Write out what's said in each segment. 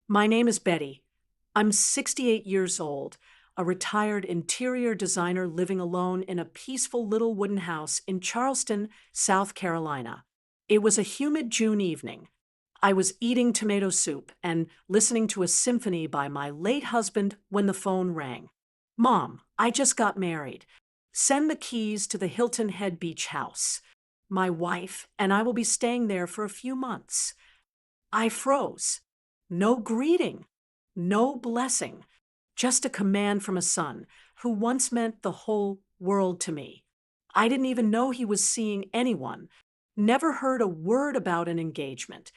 My name is Betty. I'm 68 years old, a retired interior designer living alone in a peaceful little wooden house in Charleston, South Carolina. It was a humid June evening. I was eating tomato soup and listening to a symphony by my late husband when the phone rang. Mom, I just got married. Send the keys to the Hilton Head Beach house. My wife and I will be staying there for a few months. I froze. No greeting, no blessing, just a command from a son who once meant the whole world to me. I didn't even know he was seeing anyone, never heard a word about an engagement.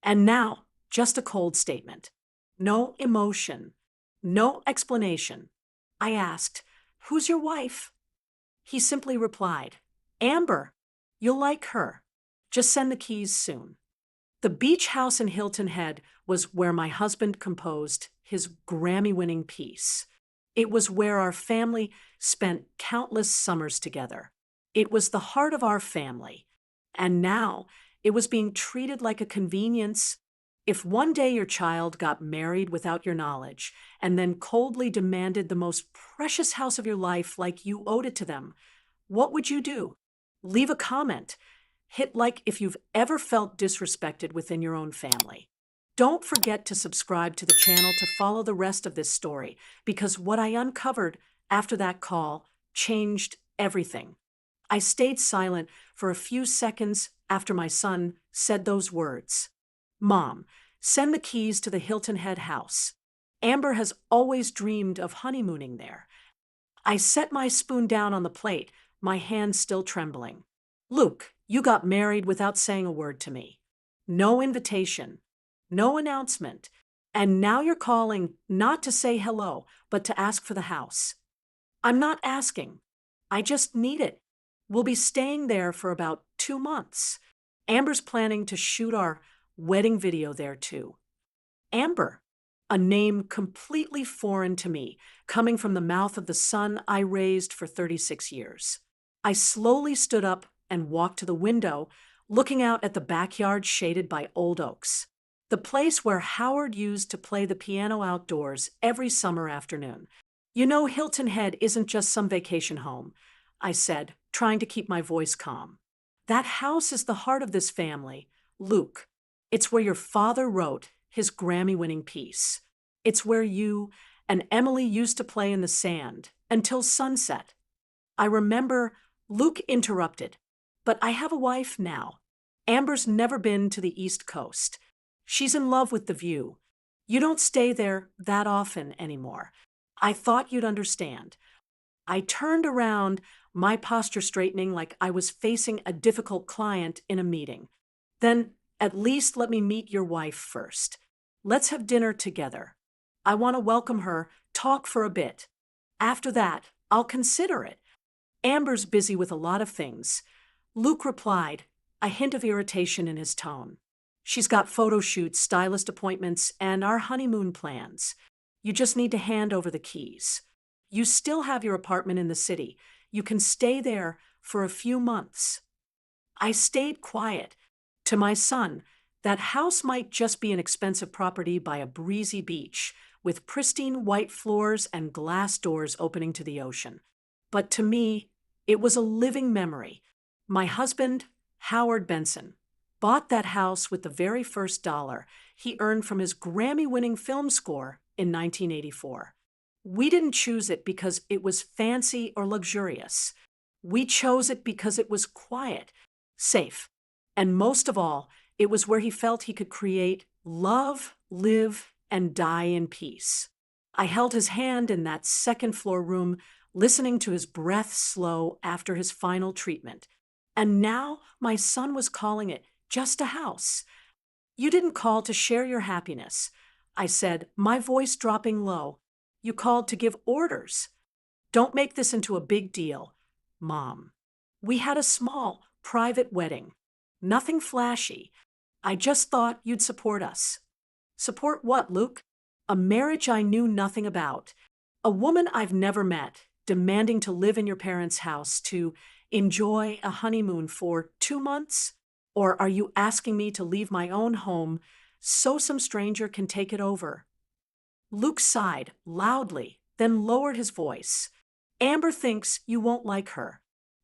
And now, just a cold statement. No emotion, no explanation. I asked, "Who's your wife?" He simply replied, "Amber. You'll like her. Just send the keys soon." The beach house in Hilton Head was where my husband composed his Grammy-winning piece. It was where our family spent countless summers together. It was the heart of our family. And now it was being treated like a convenience. If one day your child got married without your knowledge and then coldly demanded the most precious house of your life like you owed it to them, what would you do? Leave a comment. Hit like if you've ever felt disrespected within your own family. Don't forget to subscribe to the channel to follow the rest of this story, because what I uncovered after that call changed everything. I stayed silent for a few seconds after my son said those words. "Mom, send the keys to the Hilton Head house. Amber has always dreamed of honeymooning there." I set my spoon down on the plate, my hand still trembling. "Luke, you got married without saying a word to me. No invitation, no announcement, and now you're calling not to say hello, but to ask for the house." "I'm not asking. I just need it. We'll be staying there for about 2 months. Amber's planning to shoot our wedding video there too." Amber, a name completely foreign to me, coming from the mouth of the son I raised for 36 years. I slowly stood up and walked to the window, looking out at the backyard shaded by old oaks, the place where Howard used to play the piano outdoors every summer afternoon. "You know, Hilton Head isn't just some vacation home," I said, trying to keep my voice calm. "That house is the heart of this family, Luke. It's where your father wrote his Grammy-winning piece. It's where you and Emily used to play in the sand until sunset." I remember Luke interrupted, "But I have a wife now. Amber's never been to the East Coast. She's in love with the view. You don't stay there that often anymore. I thought you'd understand." I turned around, my posture straightening like I was facing a difficult client in a meeting. "Then at least let me meet your wife first. Let's have dinner together. I want to welcome her, talk for a bit. After that, I'll consider it. Amber's busy with a lot of things." Luke replied, a hint of irritation in his tone. "She's got photo shoots, stylist appointments, and our honeymoon plans. You just need to hand over the keys. You still have your apartment in the city. You can stay there for a few months." I stayed quiet. To my son, that house might just be an expensive property by a breezy beach, with pristine white floors and glass doors opening to the ocean. But to me, it was a living memory. My husband, Howard Benson, bought that house with the very first dollar he earned from his Grammy-winning film score in 1984. We didn't choose it because it was fancy or luxurious. We chose it because it was quiet, safe, and most of all, it was where he felt he could create, love, live, and die in peace. I held his hand in that second-floor room, listening to his breath slow after his final treatment. And now my son was calling it just a house. "You didn't call to share your happiness," I said, my voice dropping low. "You called to give orders. Don't make this into a big deal, Mom. We had a small, private wedding. Nothing flashy. I just thought you'd support us." "Support what, Luke?" "A marriage I knew nothing about. A woman I've never met, demanding to live in your parents' house to enjoy a honeymoon for 2 months? Or are you asking me to leave my own home so some stranger can take it over. Luke sighed loudly, then lowered his voice. Amber thinks you won't like her.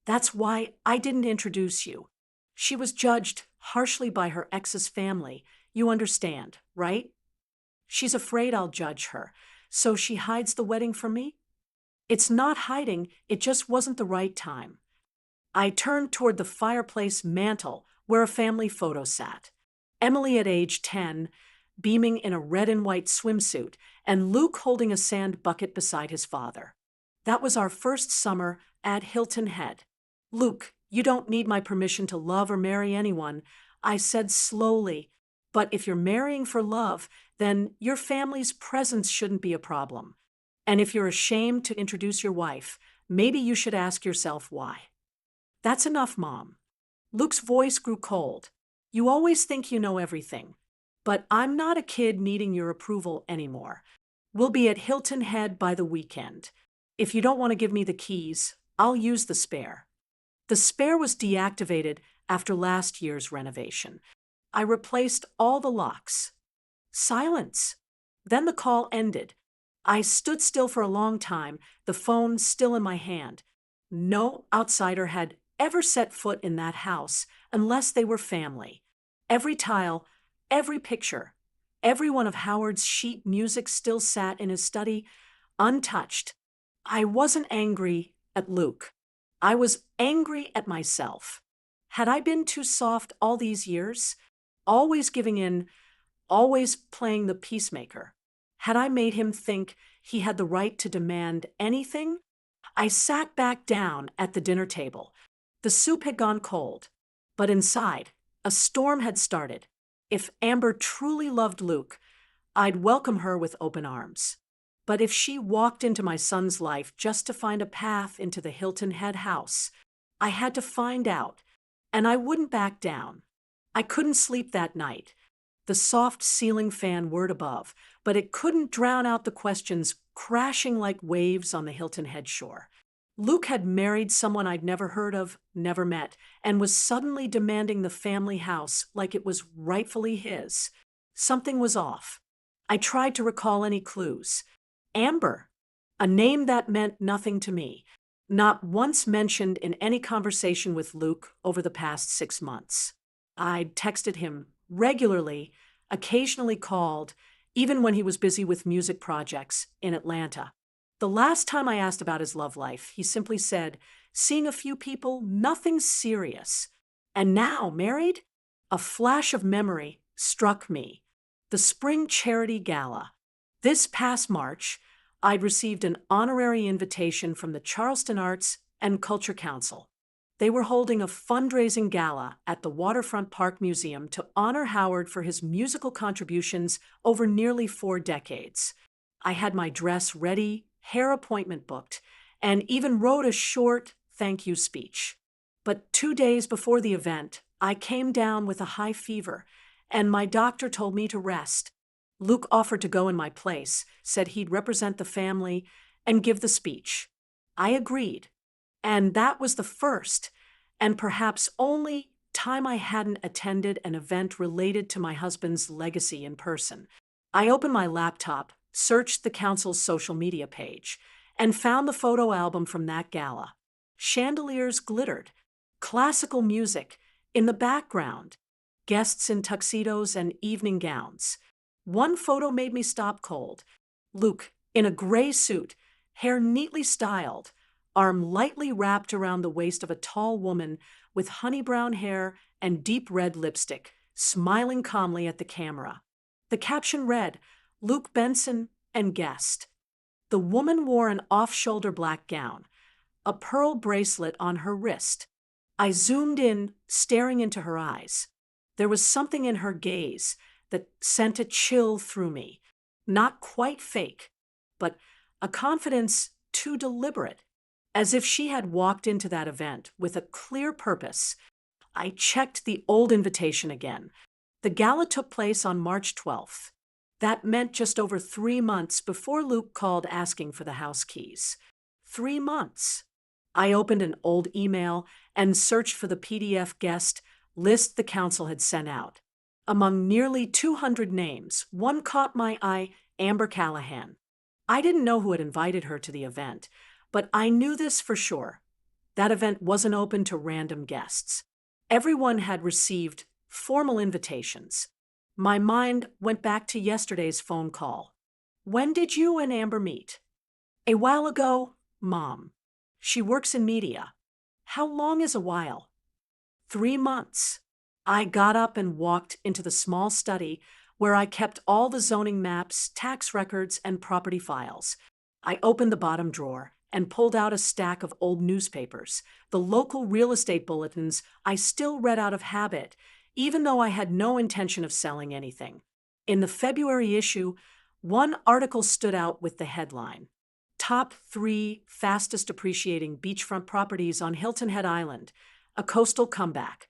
That's why I didn't introduce you. She was judged harshly by her ex's family. You understand, right? She's afraid I'll judge her, so she hides the wedding from me? It's not hiding, it just wasn't the right time. I turned toward the fireplace mantel where a family photo sat. Emily at age 10, beaming in a red and white swimsuit, and Luke holding a sand bucket beside his father. That was our first summer at Hilton Head. Luke, you don't need my permission to love or marry anyone, I said slowly. But if you're marrying for love, then your family's presence shouldn't be a problem. And if you're ashamed to introduce your wife, maybe you should ask yourself why. That's enough, Mom. Luke's voice grew cold. You always think you know everything. But I'm not a kid needing your approval anymore. We'll be at Hilton Head by the weekend. If you don't want to give me the keys, I'll use the spare. The spare was deactivated after last year's renovation. I replaced all the locks. Silence. Then the call ended. I stood still for a long time, the phone still in my hand. No outsider had ever set foot in that house unless they were family. Every tile, every picture, every one of Howard's sheet music still sat in his study, untouched. I wasn't angry at Luke. I was angry at myself. Had I been too soft all these years? Always giving in, always playing the peacemaker? Had I made him think he had the right to demand anything? I sat back down at the dinner table. The soup had gone cold, but inside, a storm had started. If Amber truly loved Luke, I'd welcome her with open arms. But if she walked into my son's life just to find a path into the Hilton Head house, I had to find out, and I wouldn't back down. I couldn't sleep that night. The soft ceiling fan whirred above, but it couldn't drown out the questions crashing like waves on the Hilton Head shore. Luke had married someone I'd never heard of, never met, and was suddenly demanding the family house like it was rightfully his. Something was off. I tried to recall any clues. Amber, a name that meant nothing to me, not once mentioned in any conversation with Luke over the past 6 months. I'd texted him regularly, occasionally called, even when he was busy with music projects in Atlanta. The last time I asked about his love life, he simply said, seeing a few people, nothing serious. And now, married? A flash of memory struck me. The spring charity gala. This past March, I'd received an honorary invitation from the Charleston Arts and Culture Council. They were holding a fundraising gala at the Waterfront Park Museum to honor Howard for his musical contributions over nearly 4 decades. I had my dress ready, hair appointment booked, and even wrote a short thank you speech. But 2 days before the event, I came down with a high fever, and my doctor told me to rest. Luke offered to go in my place, said he'd represent the family and give the speech. I agreed. And that was the first, and perhaps only, time I hadn't attended an event related to my husband's legacy in person. I opened my laptop, searched the council's social media page, and found the photo album from that gala. Chandeliers glittered, classical music in the background, guests in tuxedos and evening gowns. One photo made me stop cold. Luke, in a gray suit, hair neatly styled, arm lightly wrapped around the waist of a tall woman with honey brown hair and deep red lipstick, smiling calmly at the camera. The caption read, Luke Benson and guest. The woman wore an off-shoulder black gown, a pearl bracelet on her wrist. I zoomed in, staring into her eyes. There was something in her gaze that sent a chill through me. Not quite fake, but a confidence too deliberate, as if she had walked into that event with a clear purpose. I checked the old invitation again. The gala took place on March 12th. That meant just over 3 months before Luke called asking for the house keys. 3 months. I opened an old email and searched for the PDF guest list the council had sent out. Among nearly 200 names, one caught my eye: Amber Callahan. I didn't know who had invited her to the event, but I knew this for sure. That event wasn't open to random guests. Everyone had received formal invitations. My mind went back to yesterday's phone call. When did you and Amber meet? A while ago, Mom. She works in media. How long is a while? 3 months. I got up and walked into the small study where I kept all the zoning maps, tax records, and property files. I opened the bottom drawer and pulled out a stack of old newspapers, the local real estate bulletins I still read out of habit, even though I had no intention of selling anything. In the February issue, one article stood out with the headline: Top 3 Fastest Appreciating Beachfront Properties on Hilton Head Island, a Coastal Comeback.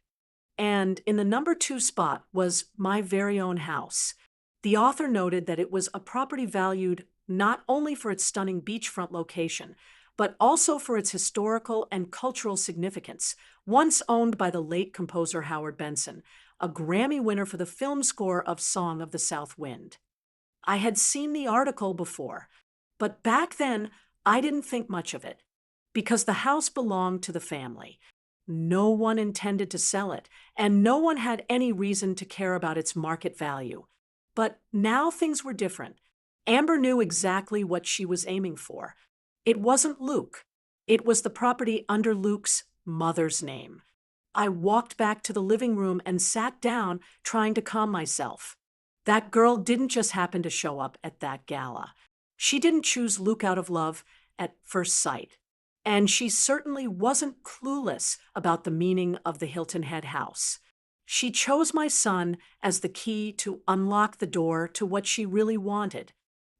And in the number 2 spot was my very own house. The author noted that it was a property valued not only for its stunning beachfront location, but also for its historical and cultural significance, once owned by the late composer Howard Benson, a Grammy winner for the film score of Song of the South Wind. I had seen the article before, but back then I didn't think much of it, because the house belonged to the family. No one intended to sell it, and no one had any reason to care about its market value. But now things were different. Amber knew exactly what she was aiming for. It wasn't Luke. It was the property under Luke's mother's name. I walked back to the living room and sat down, trying to calm myself. That girl didn't just happen to show up at that gala. She didn't choose Luke out of love at first sight. And she certainly wasn't clueless about the meaning of the Hilton Head house. She chose my son as the key to unlock the door to what she really wanted: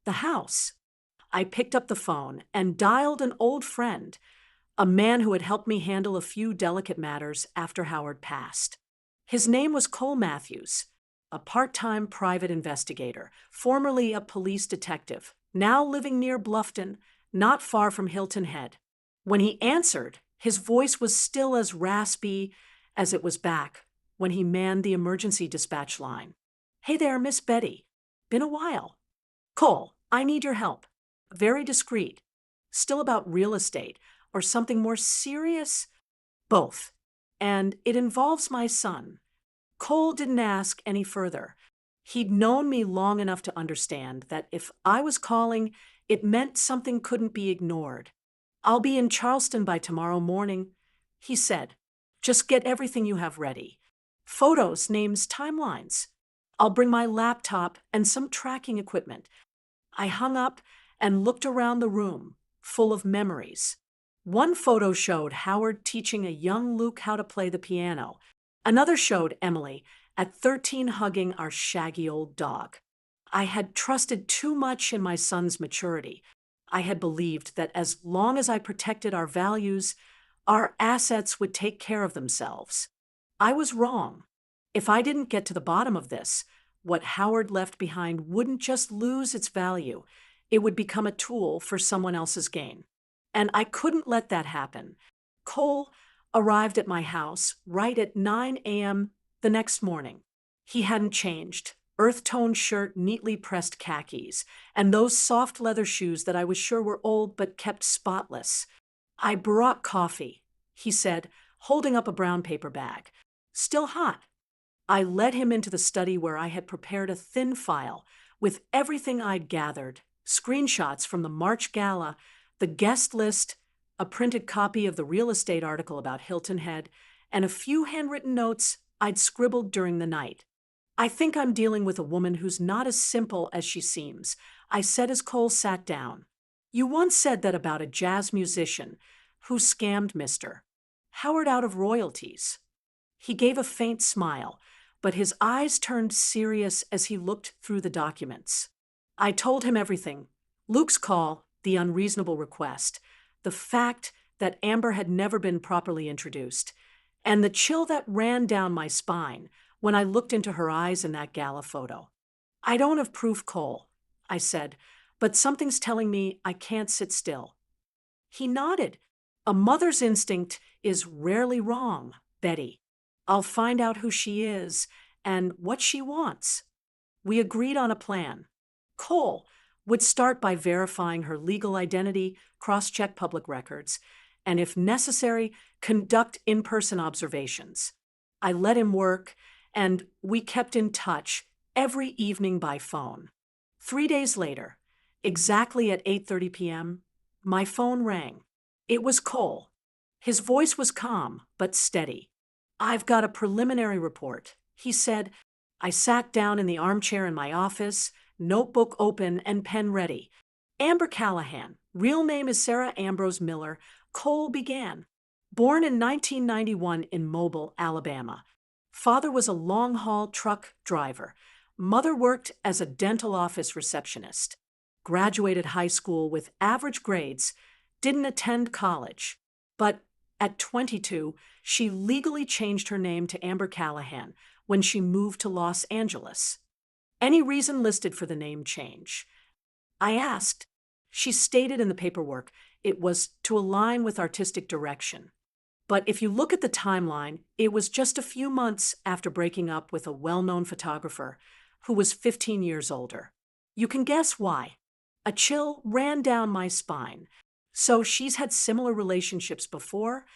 the house. I picked up the phone and dialed an old friend, a man who had helped me handle a few delicate matters after Howard passed. His name was Cole Matthews, a part-time private investigator, formerly a police detective, now living near Bluffton, not far from Hilton Head. When he answered, his voice was still as raspy as it was back when he manned the emergency dispatch line. "Hey there, Miss Betty. Been a while. Cole, I need your help." Very discreet. Still about real estate, or something more serious? Both. And it involves my son. Cole didn't ask any further. He'd known me long enough to understand that if I was calling, it meant something couldn't be ignored. "I'll be in Charleston by tomorrow morning," he said. "Just get everything you have ready. Photos, names, timelines. I'll bring my laptop and some tracking equipment." I hung up and looked around the room, full of memories. One photo showed Howard teaching a young Luke how to play the piano. Another showed Emily at 13 hugging our shaggy old dog. I had trusted too much in my son's maturity. I had believed that as long as I protected our values, our assets would take care of themselves. I was wrong. If I didn't get to the bottom of this, what Howard left behind wouldn't just lose its value, it would become a tool for someone else's gain. And I couldn't let that happen. Cole arrived at my house right at 9 a.m. the next morning. He hadn't changed. Earth-toned shirt, neatly pressed khakis, and those soft leather shoes that I was sure were old but kept spotless. "I brought coffee," he said, holding up a brown paper bag. "Still hot." I led him into the study where I had prepared a thin file with everything I'd gathered: screenshots from the March Gala, the guest list, a printed copy of the real estate article about Hilton Head, and a few handwritten notes I'd scribbled during the night. "I think I'm dealing with a woman who's not as simple as she seems," I said as Cole sat down. "You once said that about a jazz musician who scammed Mr. Howard out of royalties." He gave a faint smile, but his eyes turned serious as he looked through the documents. I told him everything: Luke's call, the unreasonable request, the fact that Amber had never been properly introduced, and the chill that ran down my spine when I looked into her eyes in that gala photo. "I don't have proof, Cole," I said, "but something's telling me I can't sit still." He nodded. "A mother's instinct is rarely wrong, Betty. I'll find out who she is, and what she wants. We agreed on a plan. Cole would start by verifying her legal identity, cross-check public records, and if necessary, conduct in-person observations. I let him work, and we kept in touch every evening by phone. 3 days later, exactly at 8:30 p.m., my phone rang. It was Cole. His voice was calm but steady. "I've got a preliminary report," he said. I sat down in the armchair in my office, notebook open and pen ready. "Amber Callahan, real name is Sarah Ambrose Miller," Cole began. "Born in 1991 in Mobile, Alabama. Father was a long-haul truck driver. Mother worked as a dental office receptionist. Graduated high school with average grades, didn't attend college. But at 22, she legally changed her name to Amber Callahan when she moved to Los Angeles. Any reason listed for the name change?" I asked. She stated in the paperwork it was to align with artistic direction. But if you look at the timeline, it was just a few months after breaking up with a well-known photographer who was 15 years older. You can guess why. A chill ran down my spine. So she's had similar relationships before?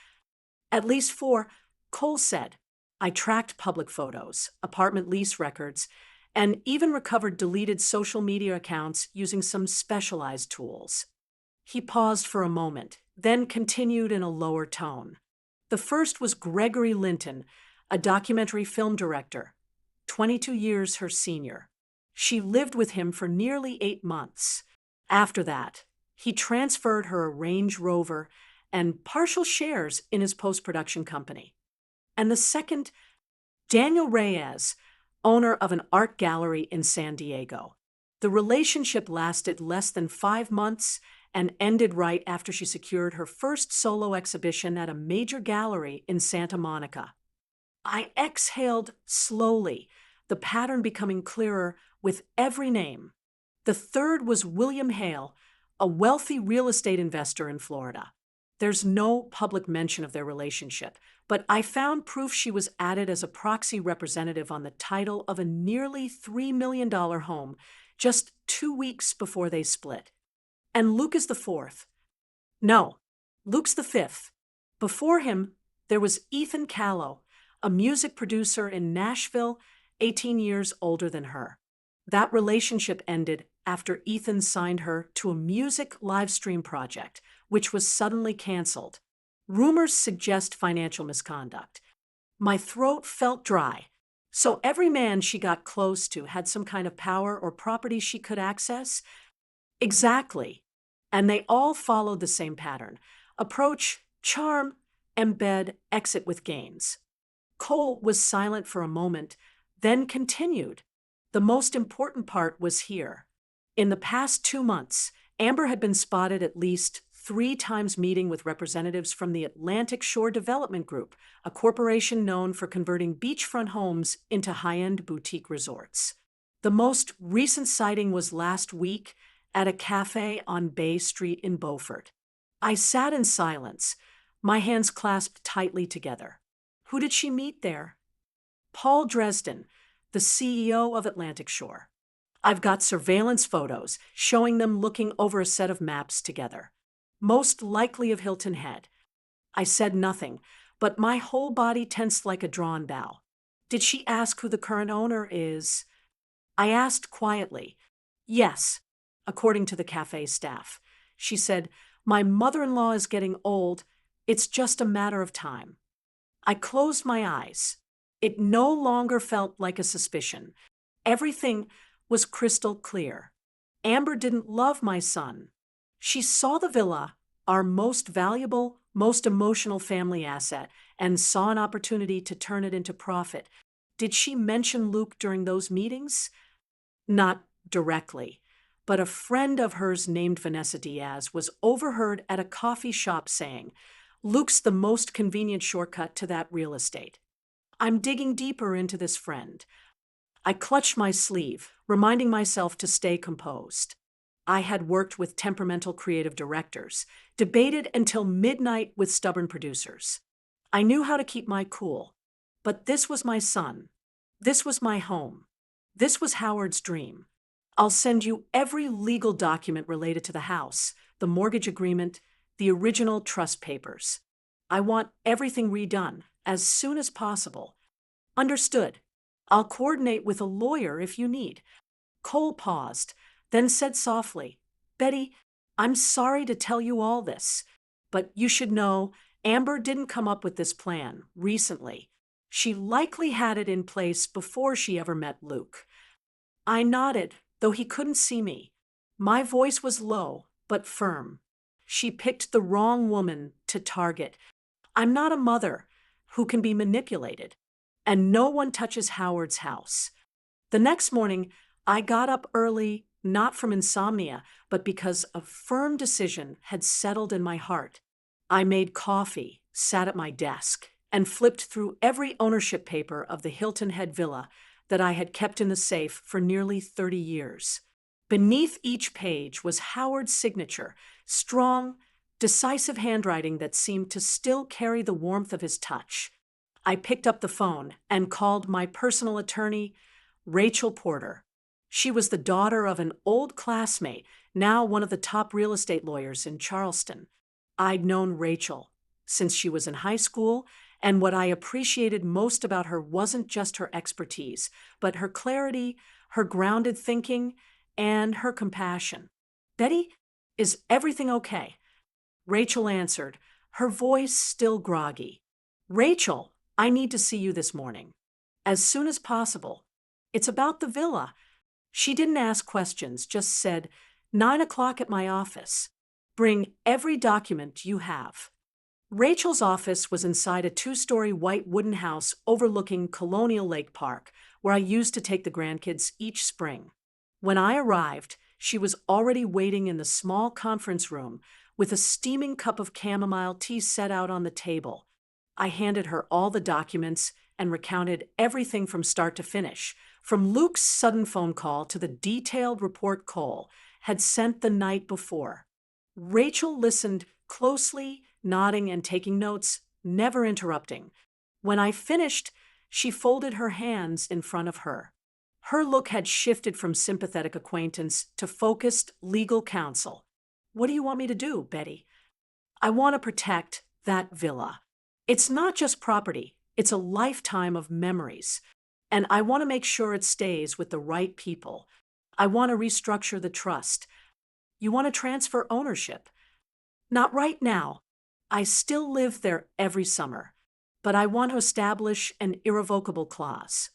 "At least four," Cole said. "I tracked public photos, apartment lease records, and even recovered deleted social media accounts using some specialized tools." He paused for a moment, then continued in a lower tone. "The first was Gregory Linton, a documentary film director, 22 years her senior. She lived with him for nearly 8 months. After that, he transferred her a Range Rover and partial shares in his post-production company. And the second, Daniel Reyes, owner of an art gallery in San Diego. The relationship lasted less than 5 months and ended right after she secured her first solo exhibition at a major gallery in Santa Monica." I exhaled slowly, the pattern becoming clearer with every name. The third was William Hale, a wealthy real estate investor in Florida. There's no public mention of their relationship, but I found proof she was added as a proxy representative on the title of a nearly $3 million home just 2 weeks before they split. And Luke is the fourth. No, Luke's the fifth. Before him, there was Ethan Callow, a music producer in Nashville, 18 years older than her. That relationship ended after Ethan signed her to a music live stream project, which was suddenly canceled. Rumors suggest financial misconduct. My throat felt dry. So every man she got close to had some kind of power or property she could access? Exactly. And they all followed the same pattern. Approach, charm, embed, exit with gains. Cole was silent for a moment, then continued. The most important part was here. In the past 2 months, Amber had been spotted at least 3 times meeting with representatives from the Atlantic Shore Development Group, a corporation known for converting beachfront homes into high-end boutique resorts. The most recent sighting was last week at a cafe on Bay Street in Beaufort. I sat in silence, my hands clasped tightly together. Who did she meet there? Paul Dresden, the CEO of Atlantic Shore. I've got surveillance photos showing them looking over a set of maps together. Most likely of Hilton Head. I said nothing, but my whole body tensed like a drawn bow. Did she ask who the current owner is? I asked quietly. Yes, according to the cafe staff. She said, "My mother-in-law is getting old. It's just a matter of time." I closed my eyes. It no longer felt like a suspicion. Everything was crystal clear. Amber didn't love my son. She saw the villa, our most valuable, most emotional family asset, and saw an opportunity to turn it into profit. Did she mention Luke during those meetings? Not directly, but a friend of hers named Vanessa Diaz was overheard at a coffee shop saying, "Luke's the most convenient shortcut to that real estate." I'm digging deeper into this friend. I clutched my sleeve, reminding myself to stay composed. I had worked with temperamental creative directors, debated until midnight with stubborn producers. I knew how to keep my cool. But this was my son. This was my home. This was Howard's dream. I'll send you every legal document related to the house, the mortgage agreement, the original trust papers. I want everything redone as soon as possible. Understood. I'll coordinate with a lawyer if you need. Cole paused, then said softly, Betty, I'm sorry to tell you all this, but you should know Amber didn't come up with this plan recently. She likely had it in place before she ever met Luke. I nodded, though he couldn't see me. My voice was low, but firm. She picked the wrong woman to target. I'm not a mother who can be manipulated, and no one touches Howard's house. The next morning, I got up early, not from insomnia, but because a firm decision had settled in my heart. I made coffee, sat at my desk, and flipped through every ownership paper of the Hilton Head Villa that I had kept in the safe for nearly 30 years. Beneath each page was Howard's signature, strong, decisive handwriting that seemed to still carry the warmth of his touch. I picked up the phone and called my personal attorney, Rachel Porter. She was the daughter of an old classmate, now one of the top real estate lawyers in Charleston. I'd known Rachel since she was in high school, and what I appreciated most about her wasn't just her expertise, but her clarity, her grounded thinking, and her compassion. Betty, is everything okay? Rachel answered, her voice still groggy. Rachel, I need to see you this morning. As soon as possible. It's about the villa. She didn't ask questions, just said, 9 o'clock at my office. Bring every document you have. Rachel's office was inside a 2-story white wooden house overlooking Colonial Lake Park, where I used to take the grandkids each spring. When I arrived, she was already waiting in the small conference room with a steaming cup of chamomile tea set out on the table. I handed her all the documents and recounted everything from start to finish, from Luke's sudden phone call to the detailed report Cole had sent the night before. Rachel listened closely, nodding and taking notes, never interrupting. When I finished, she folded her hands in front of her. Her look had shifted from sympathetic acquaintance to focused legal counsel. What do you want me to do, Betty? I want to protect that villa. It's not just property, it's a lifetime of memories. And I want to make sure it stays with the right people. I want to restructure the trust. You want to transfer ownership? Not right now. I still live there every summer, but I want to establish an irrevocable clause.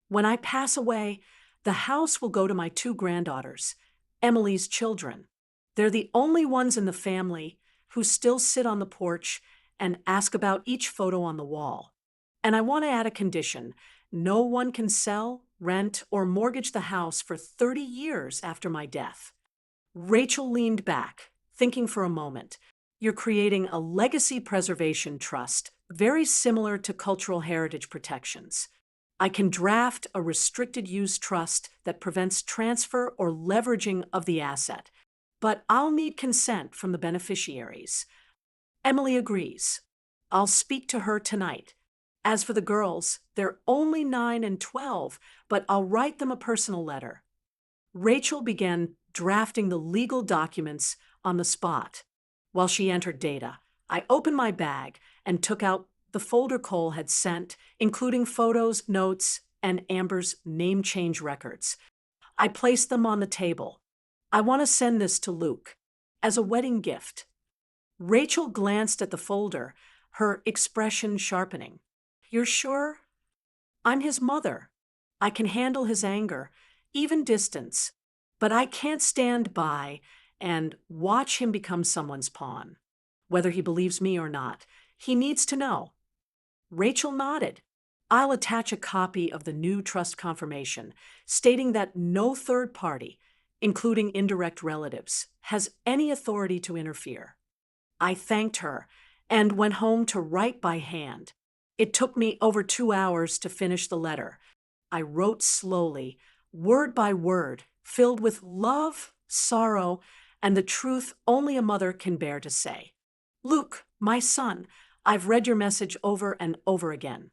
When I pass away, the house will go to my 2 granddaughters, Emily's children. They're the only ones in the family who still sit on the porch and ask about each photo on the wall. And I want to add a condition. No one can sell, rent, or mortgage the house for 30 years after my death. Rachel leaned back, thinking for a moment. You're creating a legacy preservation trust, very similar to cultural heritage protections. I can draft a restricted use trust that prevents transfer or leveraging of the asset, but I'll need consent from the beneficiaries. Emily agrees. I'll speak to her tonight. As for the girls, they're only 9 and 12, but I'll write them a personal letter. Rachel began drafting the legal documents on the spot. While she entered data, I opened my bag and took out the folder Cole had sent, including photos, notes, and Amber's name change records. I placed them on the table. I want to send this to Luke as a wedding gift. Rachel glanced at the folder, her expression sharpening. You're sure? I'm his mother. I can handle his anger, even distance, but I can't stand by and watch him become someone's pawn. Whether he believes me or not, he needs to know. Rachel nodded. I'll attach a copy of the new trust confirmation, stating that no third party, including indirect relatives, has any authority to interfere. I thanked her and went home to write by hand. It took me over 2 hours to finish the letter. I wrote slowly, word by word, filled with love, sorrow, and the truth only a mother can bear to say. Luke, my son, I've read your message over and over again.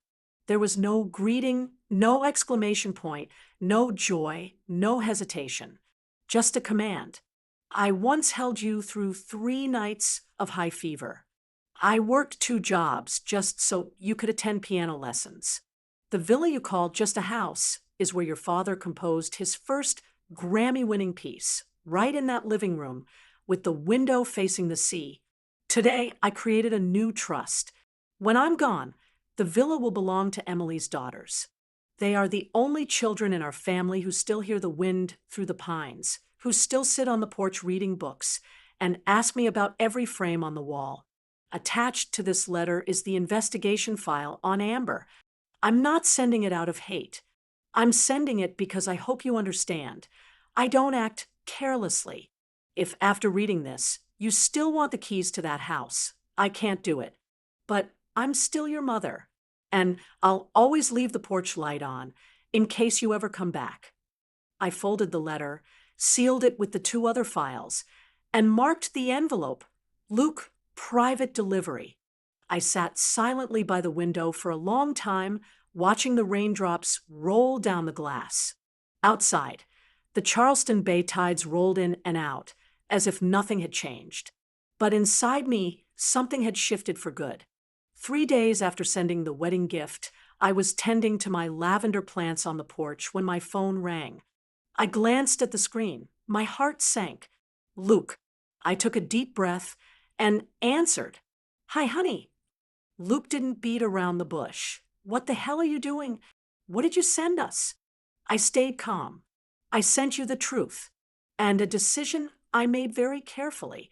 There was no greeting, No exclamation point, no joy, no hesitation. Just a command. I once held you through 3 nights of high fever. I worked 2 jobs just so you could attend piano lessons. The villa you called just a house is where your father composed his first Grammy-winning piece, right in that living room with the window facing the sea. Today, I created a new trust. When I'm gone, the villa will belong to Emily's daughters. They are the only children in our family who still hear the wind through the pines, who still sit on the porch reading books and ask me about every frame on the wall. Attached to this letter is the investigation file on Amber. I'm not sending it out of hate. I'm sending it because I hope you understand. I don't act carelessly. If after reading this, you still want the keys to that house, I can't do it. But I'm still your mother, and I'll always leave the porch light on in case you ever come back. I folded the letter, sealed it with the 2 other files, and marked the envelope, Luke, private delivery. I sat silently by the window for a long time, watching the raindrops roll down the glass. Outside, the Charleston Bay tides rolled in and out, as if nothing had changed. But inside me, something had shifted for good. 3 days after sending the wedding gift, I was tending to my lavender plants on the porch when my phone rang. I glanced at the screen. My heart sank. Luke. I took a deep breath and answered. Hi, honey. Luke didn't beat around the bush. What the hell are you doing? What did you send us? I stayed calm. I sent you the truth, and a decision I made very carefully.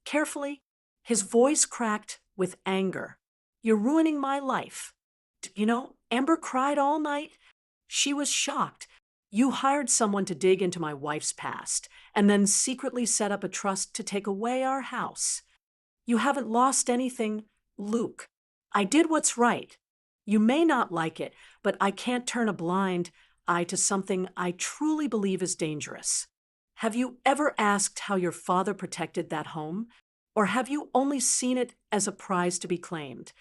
Carefully, his voice cracked with anger. You're ruining my life. Amber cried all night. She was shocked. You hired someone to dig into my wife's past, and then secretly set up a trust to take away our house. You haven't lost anything, Luke. I did what's right. You may not like it, but I can't turn a blind eye to something I truly believe is dangerous. Have you ever asked how your father protected that home? Or have you only seen it as a prize to be claimed?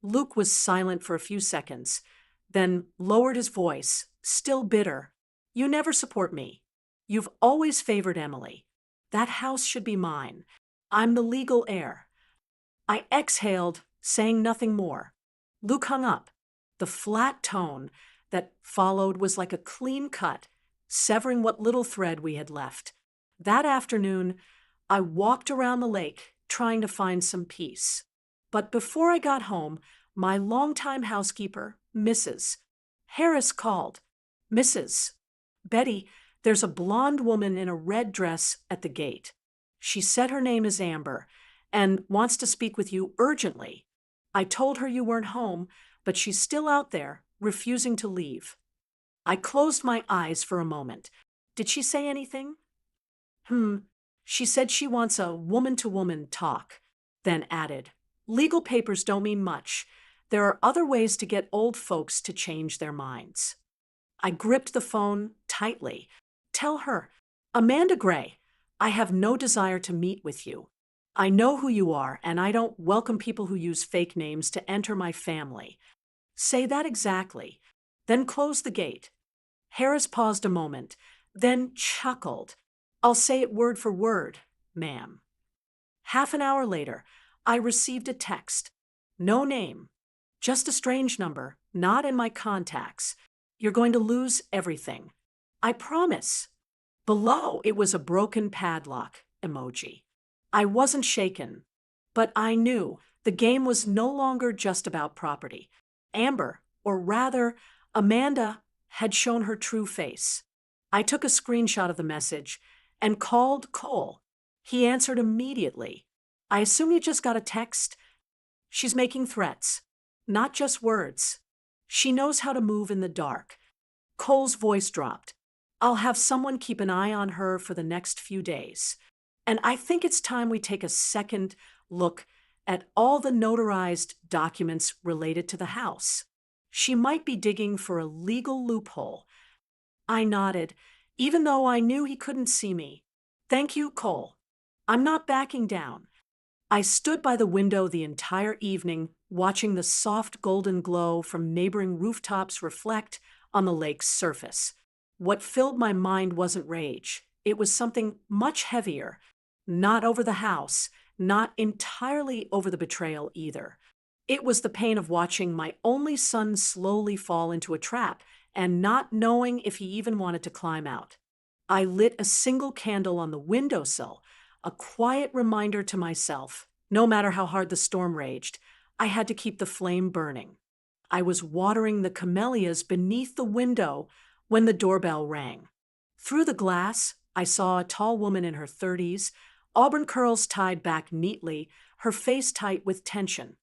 Luke was silent for a few seconds, then lowered his voice, still bitter. You never support me. You've always favored Emily. That house should be mine. I'm the legal heir. I exhaled, saying nothing more. Luke hung up. The flat tone that followed was like a clean cut, severing what little thread we had left. That afternoon, I walked around the lake, trying to find some peace. But before I got home, my longtime housekeeper, Mrs. Harris, called. Mrs. Betty, there's a blonde woman in a red dress at the gate. She said her name is Amber and wants to speak with you urgently. I told her you weren't home, but she's still out there, refusing to leave. I closed my eyes for a moment. Did she say anything? She said she wants a woman-to-woman talk, then added, legal papers don't mean much. There are other ways to get old folks to change their minds. I gripped the phone tightly. Tell her, Amanda Gray, I have no desire to meet with you. I know who you are, and I don't welcome people who use fake names to enter my family. Say that exactly. Then close the gate. Harris paused a moment, then chuckled. I'll say it word for word, ma'am. Half an hour later, I received a text. No name. Just a strange number, not in my contacts. You're going to lose everything. I promise. Below, it was a broken padlock emoji. I wasn't shaken, but I knew the game was no longer just about property. Amber, or rather, Amanda, had shown her true face. I took a screenshot of the message and called Cole. He answered immediately. I assume you just got a text? She's making threats, not just words. She knows how to move in the dark. Cole's voice dropped. I'll have someone keep an eye on her for the next few days. And I think it's time we take a second look at all the notarized documents related to the house. She might be digging for a legal loophole. I nodded, even though I knew he couldn't see me. Thank you, Cole. I'm not backing down. I stood by the window the entire evening, watching the soft golden glow from neighboring rooftops reflect on the lake's surface. What filled my mind wasn't rage. It was something much heavier. Not over the house, not entirely over the betrayal either. It was the pain of watching my only son slowly fall into a trap and not knowing if he even wanted to climb out. I lit a single candle on the windowsill, a quiet reminder to myself, no matter how hard the storm raged, I had to keep the flame burning. I was watering the camellias beneath the window when the doorbell rang. Through the glass, I saw a tall woman in her 30s, auburn curls tied back neatly, her face tight with tension.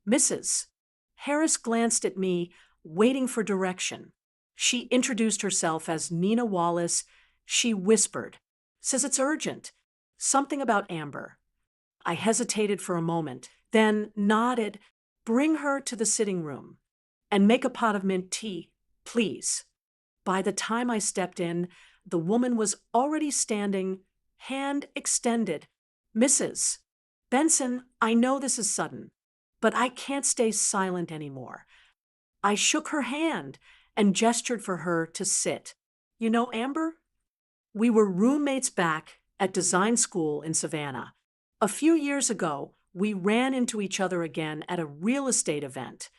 Mrs. Harris glanced at me, waiting for direction. She introduced herself as Nina Wallace. She whispered, "Says it's urgent. Something about Amber." I hesitated for a moment, then nodded, "Bring her to the sitting room. And make a pot of mint tea, please." By the time I stepped in, the woman was already standing, hand extended. "Mrs. Benson, I know this is sudden, but I can't stay silent anymore." I shook her hand and gestured for her to sit. "You know Amber?" We were roommates back at design school in Savannah. A few years ago, we ran into each other again at a real estate event.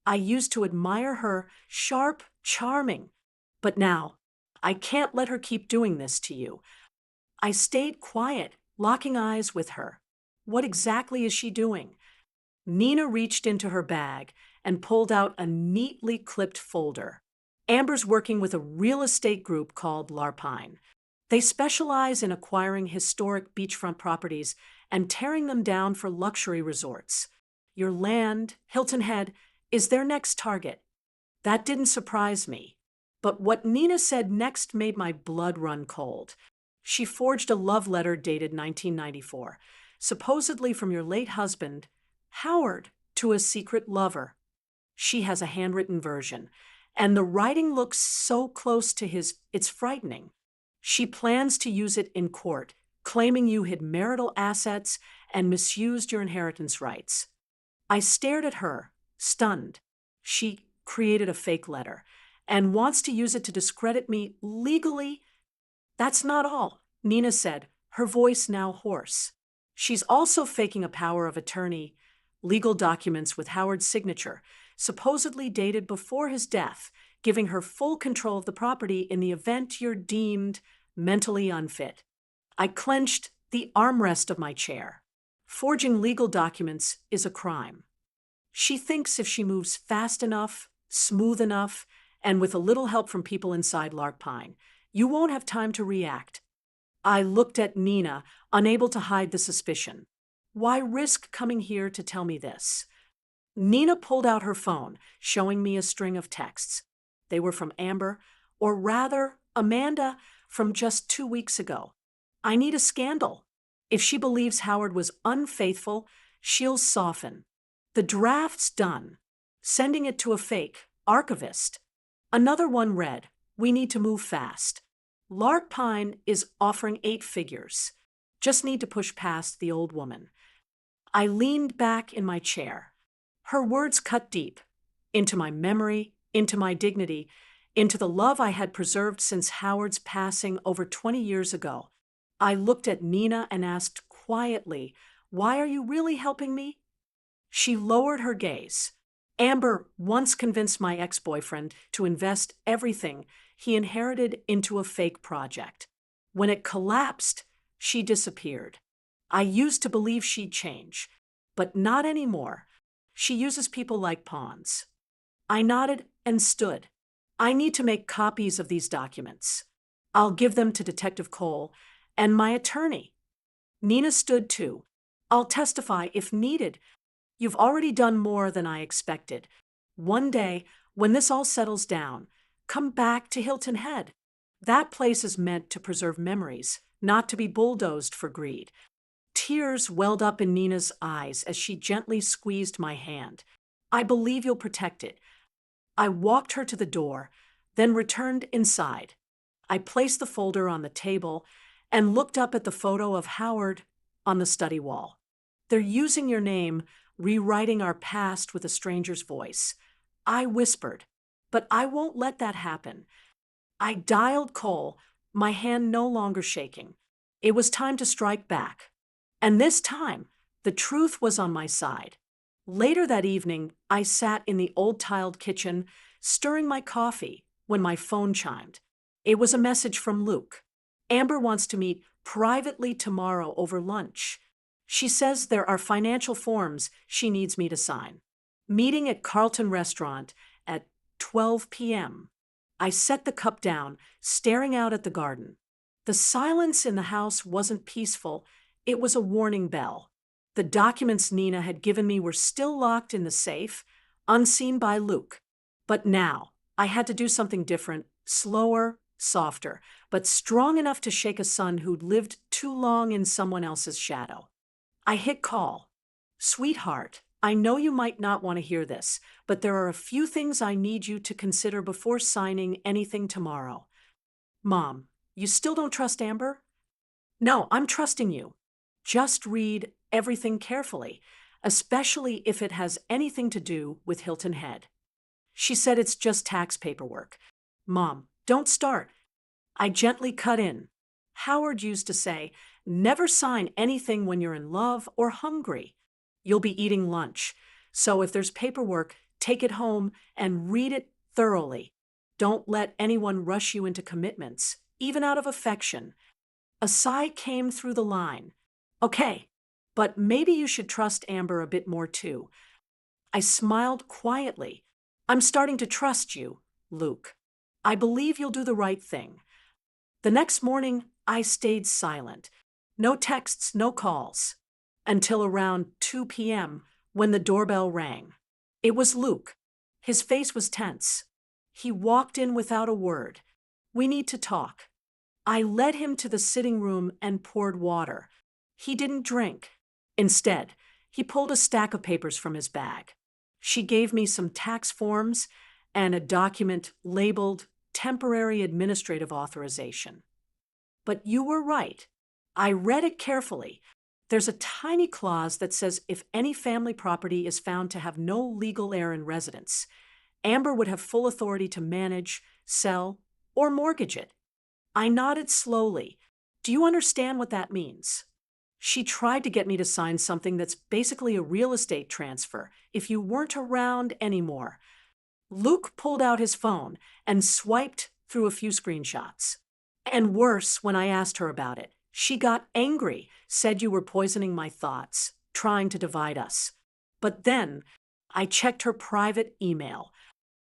I used to admire her, sharp, charming. But now, I can't let her keep doing this to you. I stayed quiet, locking eyes with her. What exactly is she doing? Nina reached into her bag and pulled out a neatly clipped folder. Amber's working with a real estate group called Larpine. They specialize in acquiring historic beachfront properties and tearing them down for luxury resorts. Your land, Hilton Head, is their next target. That didn't surprise me. But what Nina said next made my blood run cold. She forged a love letter dated 1994, supposedly from your late husband, Howard, to a secret lover. She has a handwritten version, and the writing looks so close to his, it's frightening. She plans to use it in court, claiming you hid marital assets and misused your inheritance rights. I stared at her, stunned. She created a fake letter and wants to use it to discredit me legally. That's not all, Nina said, her voice now hoarse. She's also faking a power of attorney, legal documents with Howard's signature, supposedly dated before his death, giving her full control of the property in the event you're deemed mentally unfit. I clenched the armrest of my chair. Forging legal documents is a crime. She thinks if she moves fast enough, smooth enough, and with a little help from people inside Larkpine, you won't have time to react. I looked at Nina, unable to hide the suspicion. Why risk coming here to tell me this? Nina pulled out her phone, showing me a string of texts. They were from Amber, or rather, Amanda, from just 2 weeks ago. I need a scandal. If she believes Howard was unfaithful, she'll soften. The draft's done. Sending it to a fake archivist. Another one read, "We need to move fast. Larkpine is offering 8 figures. Just need to push past the old woman." I leaned back in my chair. Her words cut deep, into my memory, into my dignity, into the love I had preserved since Howard's passing over 20 years ago. I looked at Nina and asked quietly, "Why are you really helping me?" She lowered her gaze. "Amber once convinced my ex-boyfriend to invest everything he inherited into a fake project. When it collapsed, she disappeared. I used to believe she'd change, but not anymore. She uses people like pawns." I nodded and stood. "I need to make copies of these documents. I'll give them to Detective Cole and my attorney." Nina stood too. "I'll testify if needed. You've already done more than I expected. One day, when this all settles down, come back to Hilton Head. That place is meant to preserve memories, not to be bulldozed for greed." Tears welled up in Nina's eyes as she gently squeezed my hand. "I believe you'll protect it." I walked her to the door, then returned inside. I placed the folder on the table and looked up at the photo of Howard on the study wall. "They're using your name, rewriting our past with a stranger's voice. I whispered, "But I won't let that happen." I dialed Cole, my hand no longer shaking. It was time to strike back. And this time, the truth was on my side. Later that evening, I sat in the old tiled kitchen, stirring my coffee, when my phone chimed. It was a message from Luke. Amber wants to meet privately tomorrow over lunch. She says there are financial forms she needs me to sign. Meeting at Carlton Restaurant at 12 p.m. I set the cup down, staring out at the garden. The silence in the house wasn't peaceful, it was a warning bell. The documents Nina had given me were still locked in the safe, unseen by Luke. But now, I had to do something different, slower, softer, but strong enough to shake a son who'd lived too long in someone else's shadow. I hit call. "Sweetheart, I know you might not want to hear this, but there are a few things I need you to consider before signing anything tomorrow." "Mom, you still don't trust Amber?" "No, I'm trusting you. Just read everything carefully, especially if it has anything to do with Hilton Head." She said it's just tax paperwork. "Mom, don't start." I gently cut in. "Howard used to say, never sign anything when you're in love or hungry. You'll be eating lunch. So if there's paperwork, take it home and read it thoroughly. Don't let anyone rush you into commitments, even out of affection." A sigh came through the line. "Okay, but maybe you should trust Amber a bit more too." I smiled quietly. "I'm starting to trust you, Luke. I believe you'll do the right thing." The next morning, I stayed silent. No texts, no calls. Until around 2 p.m., when the doorbell rang. It was Luke. His face was tense. He walked in without a word. "We need to talk." I led him to the sitting room and poured water. He didn't drink. Instead, he pulled a stack of papers from his bag. She gave me some tax forms and a document labeled Temporary Administrative Authorization. "But you were right. I read it carefully. There's a tiny clause that says if any family property is found to have no legal heir in residence, Amber would have full authority to manage, sell, or mortgage it." I nodded slowly. "Do you understand what that means?" She tried to get me to sign something that's basically a real estate transfer if you weren't around anymore. Luke pulled out his phone and swiped through a few screenshots. And worse, when I asked her about it, she got angry, said you were poisoning my thoughts, trying to divide us. But then I checked her private email.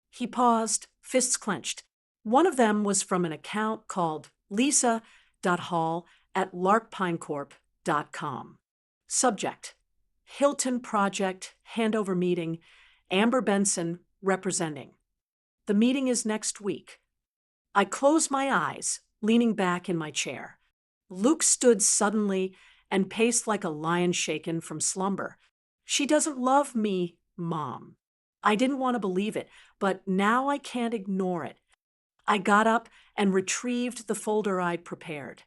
He paused, fists clenched. One of them was from an account called lisa.hall@larkpinecorp.com. Subject: Hilton Project Handover Meeting, Amber Benson representing. The meeting is next week. I closed my eyes, leaning back in my chair. Luke stood suddenly and paced like a lion shaken from slumber. "She doesn't love me, Mom." I didn't want to believe it, but now I can't ignore it. I got up and retrieved the folder I'd prepared.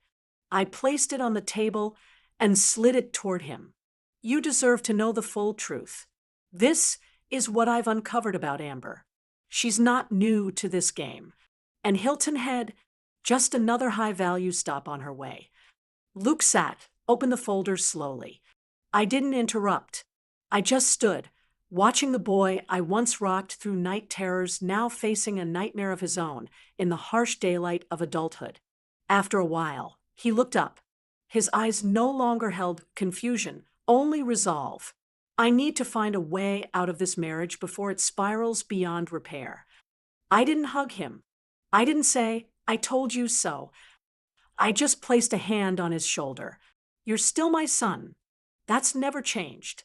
I placed it on the table and slid it toward him. "You deserve to know the full truth. This is what I've uncovered about Amber. She's not new to this game. And Hilton Head, just another high-value stop on her way." Luke sat, opened the folder slowly. I didn't interrupt. I just stood, watching the boy I once rocked through night terrors now facing a nightmare of his own in the harsh daylight of adulthood. After a while, he looked up. His eyes no longer held confusion, only resolve. "I need to find a way out of this marriage before it spirals beyond repair." I didn't hug him. I didn't say, "I told you so." I just placed a hand on his shoulder. "You're still my son. That's never changed."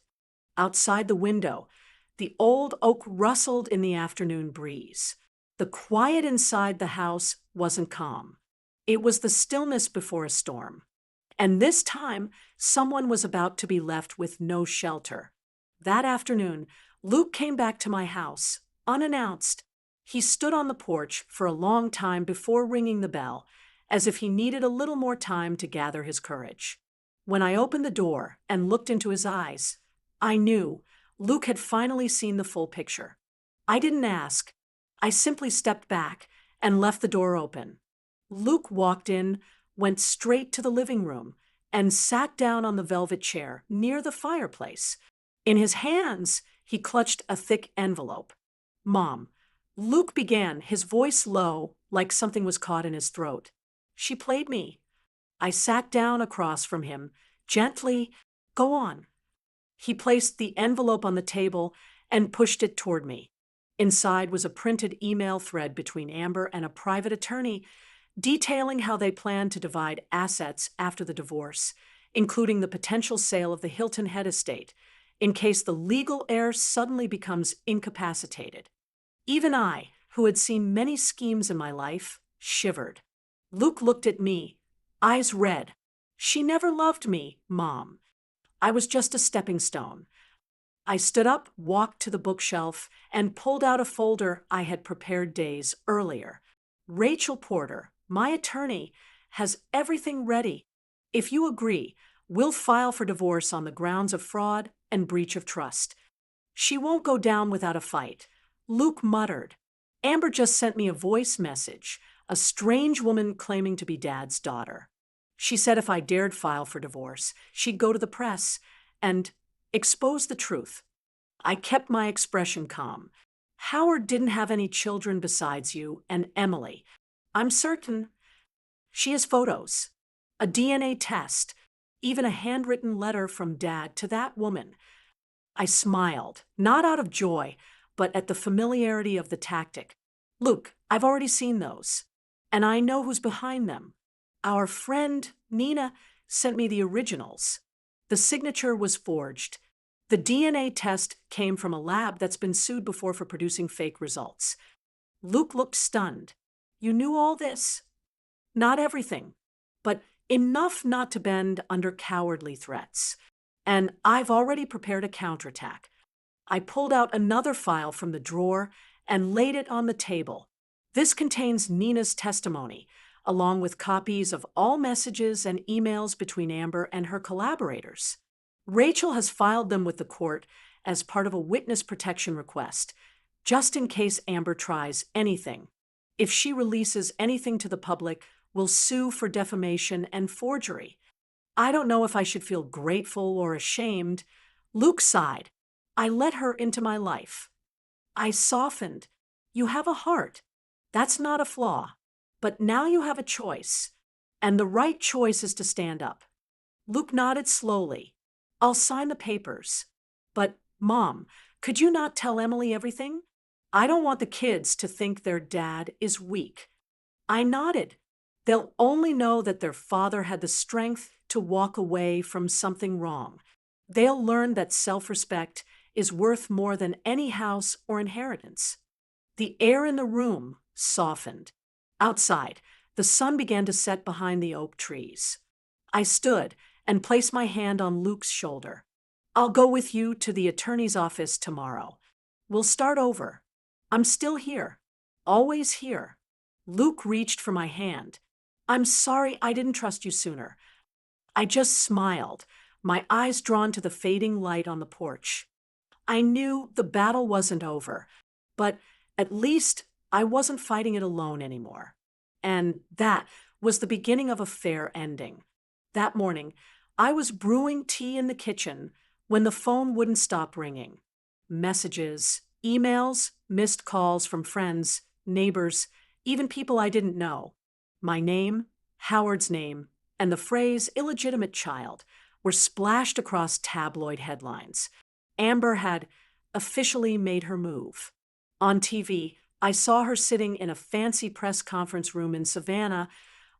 Outside the window, the old oak rustled in the afternoon breeze. The quiet inside the house wasn't calm. It was the stillness before a storm. And this time, someone was about to be left with no shelter. That afternoon, Luke came back to my house, unannounced. He stood on the porch for a long time before ringing the bell, as if he needed a little more time to gather his courage. When I opened the door and looked into his eyes, I knew Luke had finally seen the full picture. I didn't ask. I simply stepped back and left the door open. Luke walked in, went straight to the living room, and sat down on the velvet chair near the fireplace. In his hands, he clutched a thick envelope. Mom, Luke began, his voice low, like something was caught in his throat. She played me. I sat down across from him, gently. Go on. He placed the envelope on the table and pushed it toward me. Inside was a printed email thread between Amber and a private attorney detailing how they plan to divide assets after the divorce, including the potential sale of the Hilton Head estate, in case the legal heir suddenly becomes incapacitated. Even I, who had seen many schemes in my life, shivered. Luke looked at me, eyes red. She never loved me, Mom. I was just a stepping stone. I stood up, walked to the bookshelf, and pulled out a folder I had prepared days earlier. Rachel Porter, my attorney, has everything ready. If you agree, we'll file for divorce on the grounds of fraud and breach of trust. She won't go down without a fight. Luke muttered. Amber just sent me a voice message, a strange woman claiming to be Dad's daughter. She said if I dared file for divorce, she'd go to the press and expose the truth. I kept my expression calm. Howard didn't have any children besides you and Emily. I'm certain. She has photos, a DNA test, even a handwritten letter from Dad to that woman. I smiled, not out of joy, but at the familiarity of the tactic. Luke, I've already seen those, and I know who's behind them. Our friend, Nina, sent me the originals. The signature was forged. The DNA test came from a lab that's been sued before for producing fake results. Luke looked stunned. You knew all this? Not everything, but enough not to bend under cowardly threats. And I've already prepared a counterattack. I pulled out another file from the drawer and laid it on the table. This contains Nina's testimony, along with copies of all messages and emails between Amber and her collaborators. Rachel has filed them with the court as part of a witness protection request, just in case Amber tries anything. If she releases anything to the public, we'll sue for defamation and forgery. I don't know if I should feel grateful or ashamed. Luke sighed. I let her into my life. I softened. You have a heart. That's not a flaw. But now you have a choice. And the right choice is to stand up. Luke nodded slowly. I'll sign the papers. But, Mom, could you not tell Emily everything? I don't want the kids to think their dad is weak. I nodded. They'll only know that their father had the strength to walk away from something wrong. They'll learn that self-respect is worth more than any house or inheritance. The air in the room softened. Outside, the sun began to set behind the oak trees. I stood and placed my hand on Luke's shoulder. I'll go with you to the attorney's office tomorrow. We'll start over. I'm still here. Always here. Luke reached for my hand. I'm sorry I didn't trust you sooner. I just smiled, my eyes drawn to the fading light on the porch. I knew the battle wasn't over, but at least I wasn't fighting it alone anymore. And that was the beginning of a fair ending. That morning, I was brewing tea in the kitchen when the phone wouldn't stop ringing. Messages, emails, missed calls from friends, neighbors, even people I didn't know. My name, Howard's name, and the phrase illegitimate child were splashed across tabloid headlines. Amber had officially made her move. On TV, I saw her sitting in a fancy press conference room in Savannah,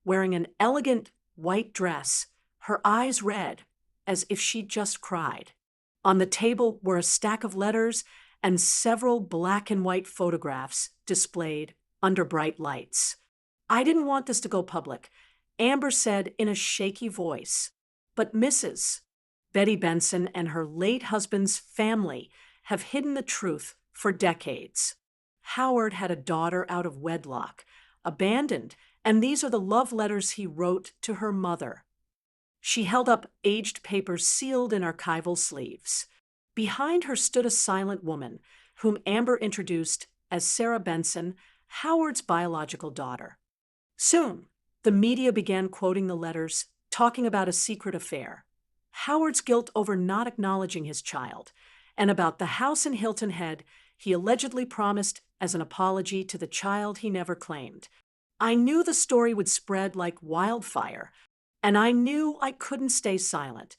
wearing an elegant white dress, her eyes red, as if she'd just cried. On the table were a stack of letters and several black and white photographs displayed under bright lights. I didn't want this to go public, Amber said in a shaky voice. But Mrs. Betty Benson and her late husband's family have hidden the truth for decades. Howard had a daughter out of wedlock, abandoned, and these are the love letters he wrote to her mother. She held up aged papers sealed in archival sleeves. Behind her stood a silent woman, whom Amber introduced as Sarah Benson, Howard's biological daughter. Soon, the media began quoting the letters, talking about a secret affair, Howard's guilt over not acknowledging his child, and about the house in Hilton Head he allegedly promised as an apology to the child he never claimed. I knew the story would spread like wildfire, and I knew I couldn't stay silent.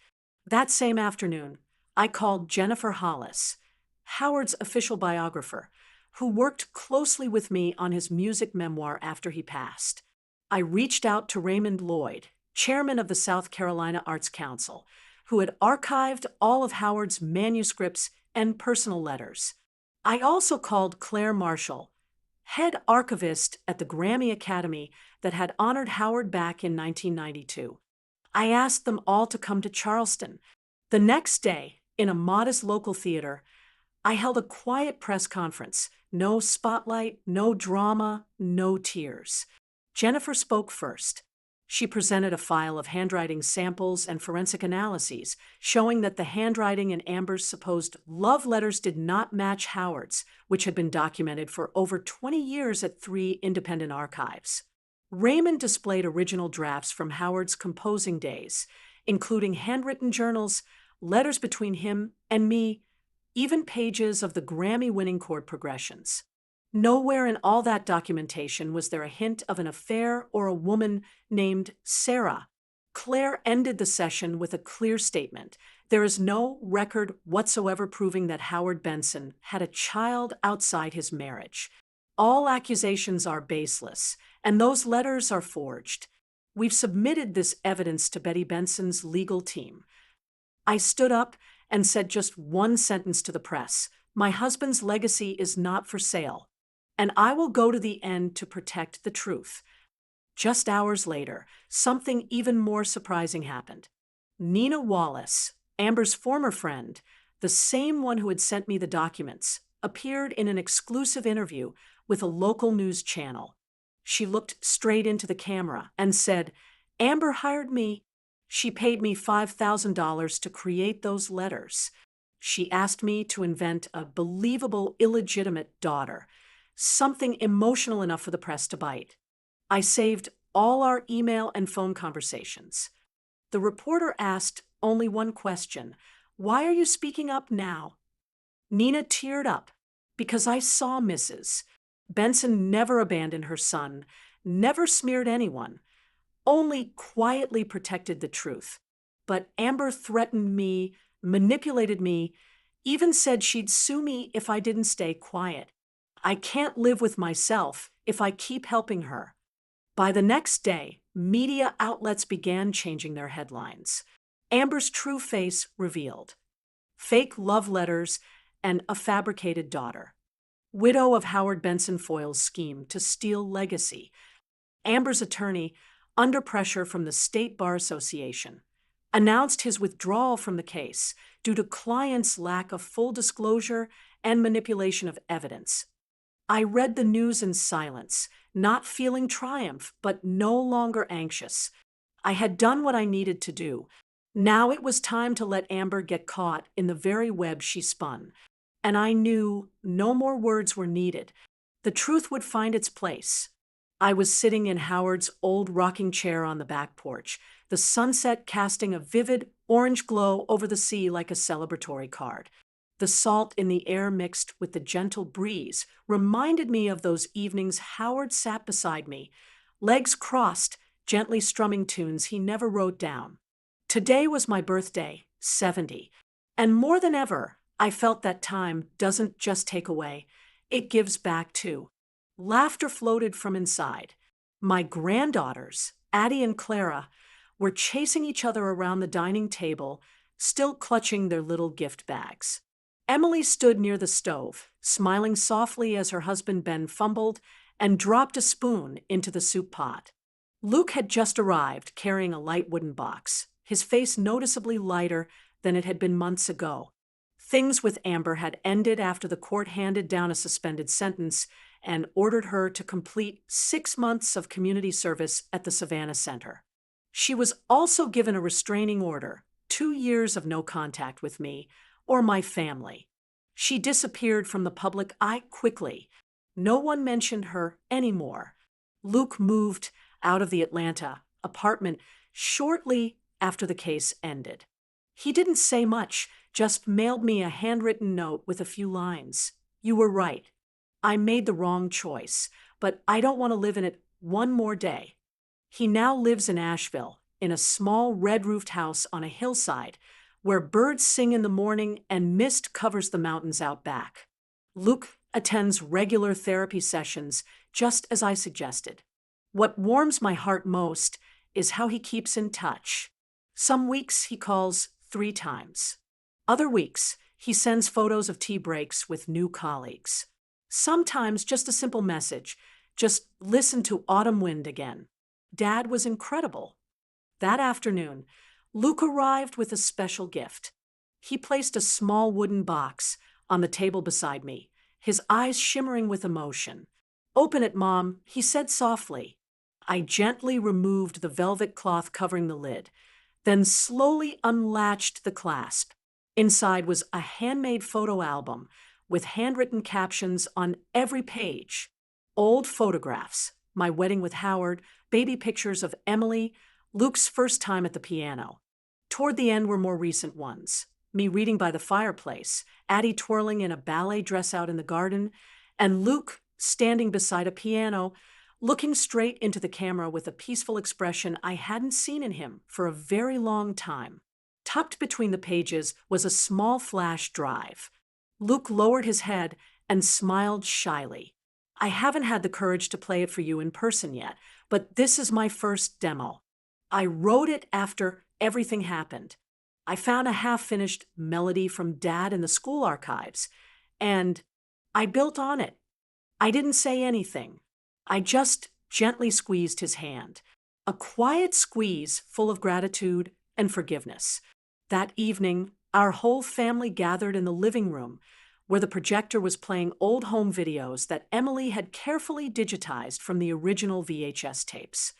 That same afternoon, I called Jennifer Hollis, Howard's official biographer, who worked closely with me on his music memoir after he passed. I reached out to Raymond Lloyd, chairman of the South Carolina Arts Council, who had archived all of Howard's manuscripts and personal letters. I also called Claire Marshall, head archivist at the Grammy Academy that had honored Howard back in 1992. I asked them all to come to Charleston. The next day, in a modest local theater, I held a quiet press conference. No spotlight, no drama, no tears. Jennifer spoke first. She presented a file of handwriting samples and forensic analyses, showing that the handwriting in Amber's supposed love letters did not match Howard's, which had been documented for over 20 years at 3 independent archives. Raymond displayed original drafts from Howard's composing days, including handwritten journals, letters between him and me, even pages of the Grammy-winning chord progressions. Nowhere in all that documentation was there a hint of an affair or a woman named Sarah. Claire ended the session with a clear statement. There is no record whatsoever proving that Howard Benson had a child outside his marriage. All accusations are baseless, and those letters are forged. We've submitted this evidence to Betty Benson's legal team. I stood up and said just one sentence to the press. My husband's legacy is not for sale, and I will go to the end to protect the truth. Just hours later, something even more surprising happened. Nina Wallace, Amber's former friend, the same one who had sent me the documents, appeared in an exclusive interview with a local news channel. She looked straight into the camera and said, "Amber hired me. She paid me $5,000 to create those letters. She asked me to invent a believable, illegitimate daughter, something emotional enough for the press to bite. I saved all our email and phone conversations." The reporter asked only one question: "Why are you speaking up now?" Nina teared up. "Because I saw Mrs. Benson never abandoned her son, never smeared anyone, only quietly protected the truth. But Amber threatened me, manipulated me, even said she'd sue me if I didn't stay quiet. I can't live with myself if I keep helping her." By the next day, media outlets began changing their headlines. Amber's true face revealed. Fake love letters and a fabricated daughter. Widow of Howard Benson Foyle's scheme to steal legacy. Amber's attorney, under pressure from the State Bar Association, announced his withdrawal from the case due to clients' lack of full disclosure and manipulation of evidence. I read the news in silence, not feeling triumph, but no longer anxious. I had done what I needed to do. Now it was time to let Amber get caught in the very web she spun. And I knew no more words were needed. The truth would find its place. I was sitting in Howard's old rocking chair on the back porch, the sunset casting a vivid orange glow over the sea like a celebratory card. The salt in the air mixed with the gentle breeze reminded me of those evenings Howard sat beside me, legs crossed, gently strumming tunes he never wrote down. Today was my birthday, 70, and more than ever, I felt that time doesn't just take away, it gives back too. Laughter floated from inside. My granddaughters, Addie and Clara, were chasing each other around the dining table, still clutching their little gift bags. Emily stood near the stove, smiling softly as her husband Ben fumbled and dropped a spoon into the soup pot. Luke had just arrived, carrying a light wooden box, his face noticeably lighter than it had been months ago. Things with Amber had ended after the court handed down a suspended sentence and ordered her to complete 6 months of community service at the Savannah Center. She was also given a restraining order, 2 years of no contact with me, or my family. She disappeared from the public eye quickly. No one mentioned her anymore. Luke moved out of the Atlanta apartment shortly after the case ended. He didn't say much, just mailed me a handwritten note with a few lines. You were right. I made the wrong choice, but I don't want to live in it one more day. He now lives in Asheville, in a small red-roofed house on a hillside, where birds sing in the morning and mist covers the mountains out back. Luke attends regular therapy sessions, just as I suggested. What warms my heart most is how he keeps in touch. Some weeks he calls 3 times. Other weeks, he sends photos of tea breaks with new colleagues. Sometimes just a simple message, just listen to autumn wind again. Dad was incredible. That afternoon, Luke arrived with a special gift. He placed a small wooden box on the table beside me, his eyes shimmering with emotion. Open it, Mom, he said softly. I gently removed the velvet cloth covering the lid, then slowly unlatched the clasp. Inside was a handmade photo album with handwritten captions on every page. Old photographs, my wedding with Howard, baby pictures of Emily, Luke's first time at the piano. Toward the end were more recent ones. Me reading by the fireplace, Addie twirling in a ballet dress out in the garden, and Luke standing beside a piano, looking straight into the camera with a peaceful expression I hadn't seen in him for a very long time. Tucked between the pages was a small flash drive. Luke lowered his head and smiled shyly. I haven't had the courage to play it for you in person yet, but this is my first demo. I wrote it after everything happened. I found a half-finished melody from Dad in the school archives, and I built on it. I didn't say anything. I just gently squeezed his hand. A quiet squeeze full of gratitude and forgiveness. That evening, our whole family gathered in the living room, where the projector was playing old home videos that Emily had carefully digitized from the original VHS tapes.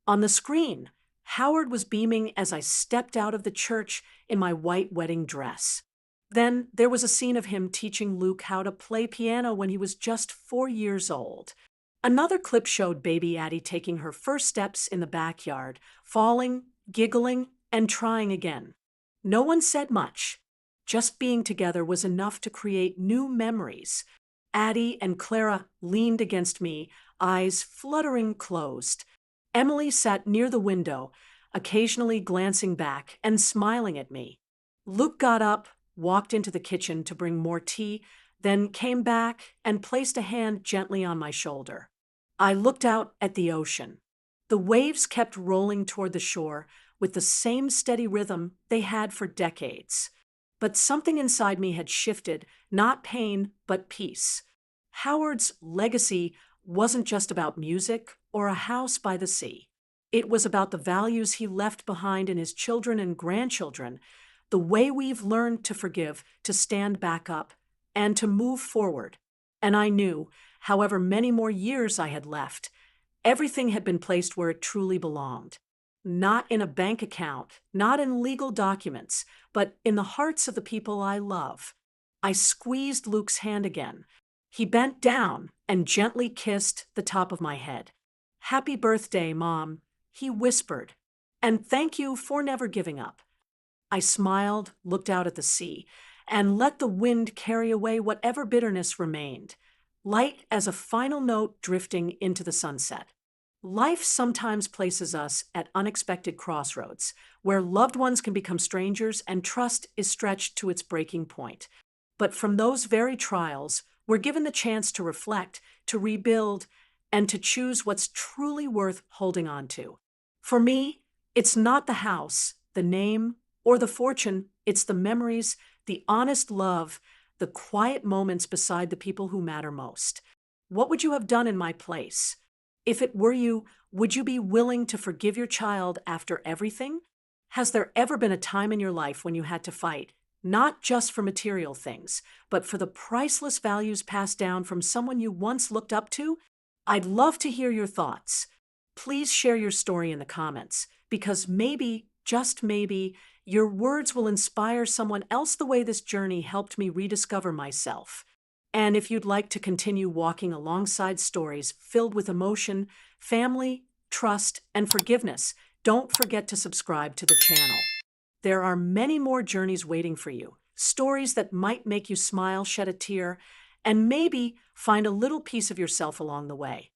On the screen, Howard was beaming as I stepped out of the church in my white wedding dress. Then there was a scene of him teaching Luke how to play piano when he was just 4 years old. Another clip showed baby Addie taking her first steps in the backyard, falling, giggling, and trying again. No one said much. Just being together was enough to create new memories. Addie and Clara leaned against me, eyes fluttering closed. Emily sat near the window, occasionally glancing back and smiling at me. Luke got up, walked into the kitchen to bring more tea, then came back and placed a hand gently on my shoulder. I looked out at the ocean. The waves kept rolling toward the shore with the same steady rhythm they had for decades. But something inside me had shifted, not pain, but peace. Howard's legacy wasn't just about music or a house by the sea. It was about the values he left behind in his children and grandchildren, the way we've learned to forgive, to stand back up, and to move forward. And I knew, however many more years I had left, everything had been placed where it truly belonged. Not in a bank account, not in legal documents, but in the hearts of the people I love. I squeezed Luke's hand again. He bent down and gently kissed the top of my head. "Happy birthday, Mom," he whispered, "and thank you for never giving up." I smiled, looked out at the sea, and let the wind carry away whatever bitterness remained, light as a final note drifting into the sunset. Life sometimes places us at unexpected crossroads, where loved ones can become strangers and trust is stretched to its breaking point. But from those very trials, we're given the chance to reflect, to rebuild, and to choose what's truly worth holding on to. For me, it's not the house, the name, or the fortune. It's the memories, the honest love, the quiet moments beside the people who matter most. What would you have done in my place? If it were you, would you be willing to forgive your child after everything? Has there ever been a time in your life when you had to fight, not just for material things, but for the priceless values passed down from someone you once looked up to? I'd love to hear your thoughts. Please share your story in the comments, because maybe, just maybe, Your words will inspire someone else the way this journey helped me rediscover myself. And if you'd like to continue walking alongside stories filled with emotion, family, trust, and forgiveness, don't forget to subscribe to the channel. There are many more journeys waiting for you, stories that might make you smile, shed a tear, and maybe find a little piece of yourself along the way.